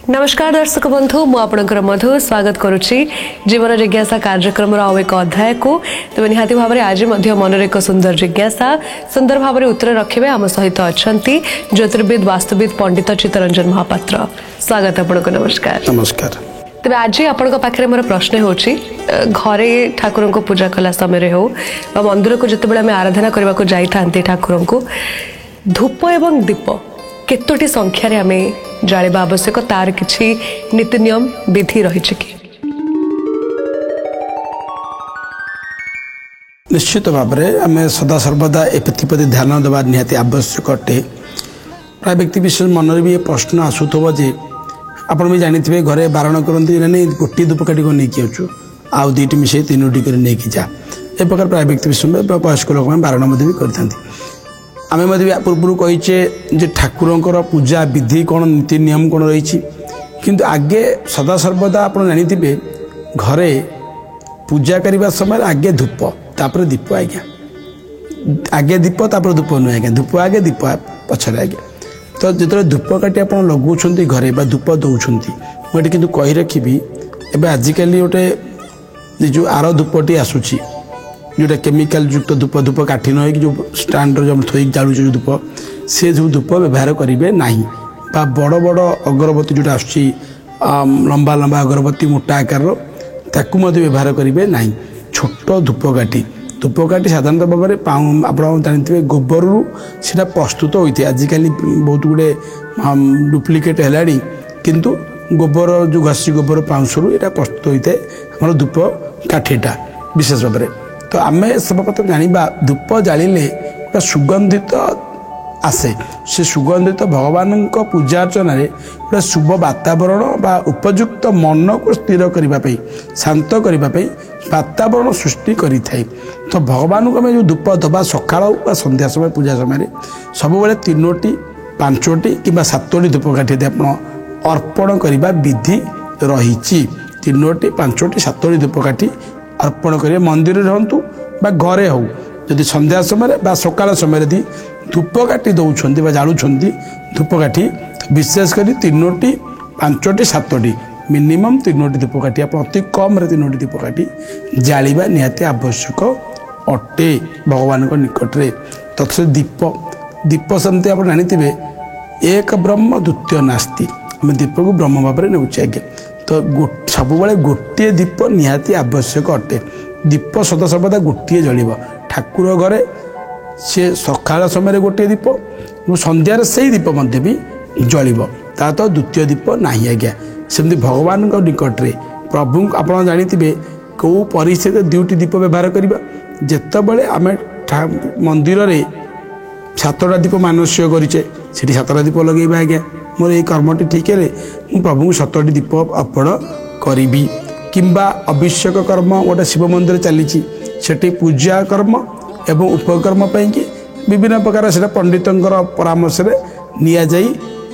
नमस्कार दर्शक बंधु मु आपणकर मधु स्वागत करुच्ची जीवन जिज्ञासा कार्यक्रम आउ एक अध्याय को तेज निहाती भाव में आज मन एक सुंदर जिज्ञासा सुंदर भाव में उत्तर रखिए आम सहित अच्छा ज्योतिर्विद वास्तुविद पंडित चित्तरंजन महापात्र स्वागत आपको नमस्कार। नमस्कार। तेज आज आपण पाखे मोर प्रश्न होची घरे ठाकुर को पूजा कला समय हो मंदिर को जिते आम आराधना करने को जाई था ठाकुर को धूप एवं दीप केतोटी संख्यार आम जाड़ा आवश्यक तार किसी नीति नियम विधि रही कि निश्चित भाव में आम सदा सर्वदा एप्रति ध्यान देवा निहाती आवश्यक अटे। प्राय व्यक्ति विशेष मन में भी ये प्रश्न आसूथो जे आपण भी जानी घरे बारण करती नहीं गोटे धूपकाठी को लेकिन आचु आउ दुईटी मिसे तीनोटी कर लेकिन जा ए प्रकार प्राय व्यक्ति विशेष वयस्क लोक बारण भी करता आम पूर्व कहीचे ठाकुर पूजा विधि कौन नीति नियम कौन रही किंतु आगे सदा सर्वदा आप जानी घरे पूजा करने समय आगे धूप तापर दीप आज्ञा आगे दीप तापर धूप नुह आज्ञा धूप आगे दीप पछरे आज्ञा तो जो धूप काटी आप लगाउछंती घरे बा धूप दौरान मुझे किंतु कही रखी एवं आजिकल गोटे जो आर धूपटी आसूची जोटा केमिकल युक्त धूप धूप काठी न जो स्टाण्ड जो थोक जालुच जो धूप से जो धूप व्यवहार करेंगे ना बड़ बड़ अगरबत्ती जोटा आस लंबा लंबा अगरबत्ती मोटा आकार ताकू व्यवहार करेंगे ना छोट धूपकाठी साधारणतः भाव में आप जानते गोबर से प्रस्तुत होती है आजिकल बहुत गुड़े डुप्लिकेट है किंतु गोबर जो घसी गोबर पाउंसरू यहाँ प्रस्तुत होता है हमारे धूप काठीटा विशेष भाव में तो आम सर्वप्रथम जाना धूप जालिले गोटे सुगंधित आसे से सुगंधित भगवान पूजा अर्चन गोटे शुभ वातावरण बा उपयुक्त मन को स्थिर करने शांत करने वातावरण सृष्टि करें तो भगवान को आम जो धूप दबा सका संध्या समय पूजा समय सब तीनोटी पांचोटी कि सातोटी धूपकाठी आप अर्पण करने विधि रही तीनोटी पांचोटी सातोटी धूपकाठी अर्पण करें मंदिर रहतु बा घरे हो जदि संध्या समय बा सकाल समय धूपकाठी दौरान जालुंट धूपकाठी विशेषकर तीनोटी पांचोटी सातोटी मिनिमम तीनोटी धूपकाठी आप अति कम तीनोटी धूपकाठी जालिबा निहाती आवश्यक अटे भगवान निकट में तथा दीप दीप सेमती आप जानी एक ब्रह्म द्वितीय नास्ति आम दीप को ब्रह्म भाव में नौचे आज्ञा तो सब गोटे दीप निहाती आवश्यक अटे दीप सदा सर्वदा गोटे जलिब ठाकुर घरे सी सकाल समय गोटे दीप संध्यार से दीप भी जलिब ता तो द्वितीय दीप ना आज्ञा सेमती भगवान निकट में प्रभु आप जानी कौ परिस्थिति दुईटी दीप व्यवहार करवा जितेबले आम मंदिर में सातटा दीप मानस्य करें से सातटा दीप लगे आज्ञा मोर ये कर्मटी ठीक है मुझे प्रभु को 7टी दीप अर्पण करी किंबा अभिषेक कर्म गोटे शिव मंदिर चली सेठी पूजा कर्म एवं उपकर्म कि विभिन्न प्रकार से पंडित परामर्श नि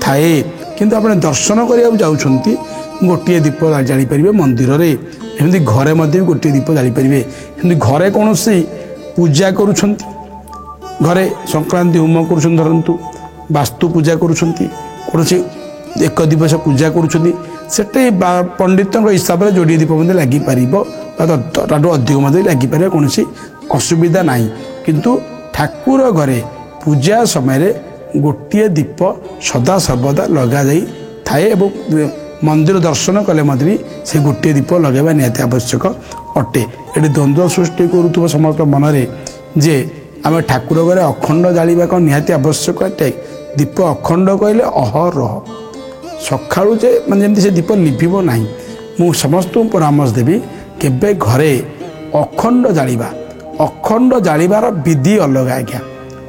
थाए किंतु आप दर्शन करने जाऊँगी गोटे दीप जापर मंदिर में एमती घरे गोटे दीप जापर घरे कौन पूजा करुँच घरे संक्रांति होम कर धरतु वास्तु पूजा करुँच कौन एक दिवस पूजा करुँचे पंडित हिसाब से जोड़े दीप लगिपर अधिक लगिपर कौन असुविधा ना किंतु ठाकुर घरे पूजा समय गोटे दीप सदा सर्वदा लगा जाई थाए मंदिर दर्शन कले से गोटे दीप लगेगा निहाती आवश्यक अटे ये द्वंद्व सृष्टि करुव समस्त मनरे जे आम ठाकुर घरे अखंड जालिबा कौन निहाती आवश्यक अटे दीप अखंड कहले अहरह सकाळु जे माने जमती से दीप लिभिबो नाही मु समस्त परामर्श देवी केबे घरे अखंड जालिबार विधि अलग आज्ञा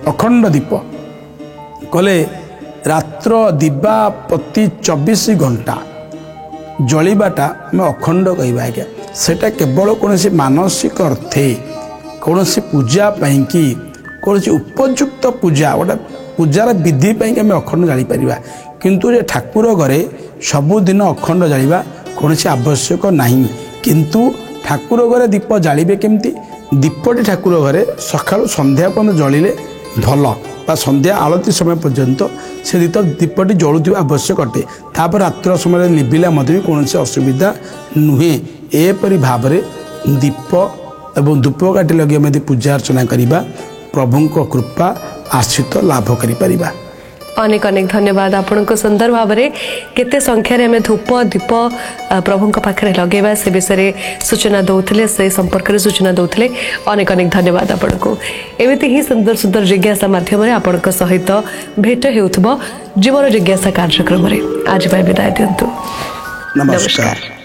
अखंड दीप कले रात्र दिवा प्रति 24 घंटा जलिबाटा आम अखंड कहबा आज्ञा सेटा केवल कौन मानसिक अर्थे कौन पूजा कि कौन उपयुक्त पूजा गोटे पूजार विधि आम अखंड जापर किंतु ये ठाकुर घरे सबुदिन अखंड जालिबा कौन आवश्यक नहीं किंतु ठाकुर घरे दीप जालिबे केमती दीपटी ठाकुर घरे सकाळु संध्या पर्यंत जलिले ଭଲ ବା ସନ୍ଧ୍ୟା ଆଳତି ସମୟ ପର୍ଯ୍ୟନ୍ତ ସେ ଦୀପଟି ଜଳୁଥିବା ଆବଶ୍ୟକ ଅଟେ। ତାପରେ ରାତ୍ର ସମୟରେ ଲିଭିଲା ମଧ୍ୟ ବି କୌଣସି ଅସୁବିଧା ନୁହେଁ। ଏପରି ଭାବରେ ଦୀପ ଏବଂ ଧୂପକାଠି ଲଗାଇ ଆମେ ଯଦି ପୂଜା ଅର୍ଚ୍ଚନା କରିବା ପ୍ରଭୁଙ୍କ କୃପା ଆଶ୍ରିତ ଲାଭ କରିପାରିବା। ଅନେକ ଅନେକ ଧନ୍ୟବାଦ ଆପଣଙ୍କୁ ସୁନ୍ଦର ଭାବରେ କେତେ ସଂଖ୍ୟାରେ ଆମେ ଧୂପ ଦୀପ ପ୍ରଭୁଙ୍କ ପାଖରେ ଲଗାଇବା ସେ ବିଷୟରେ ସୂଚନା ଦେଉଥିଲେ ସେ ସମ୍ପର୍କରେ ସୂଚନା ଦେଉଥିଲେ। ଅନେକ ଅନେକ ଧନ୍ୟବାଦ ଆପଣଙ୍କୁ। ଏମିତି ହିଁ ସୁନ୍ଦର ସୁନ୍ଦର ଜିଜ୍ଞାସା ମାଧ୍ୟମରେ ଆପଣଙ୍କ ସହିତ ଭେଟ ହେଉଥିବ ଜୀବନ ଜିଜ୍ଞାସା କାର୍ଯ୍ୟକ୍ରମରେ। ଆଜି ପାଇଁ ବିଦାୟ ଦିଅନ୍ତୁ। ନମସ୍କାର।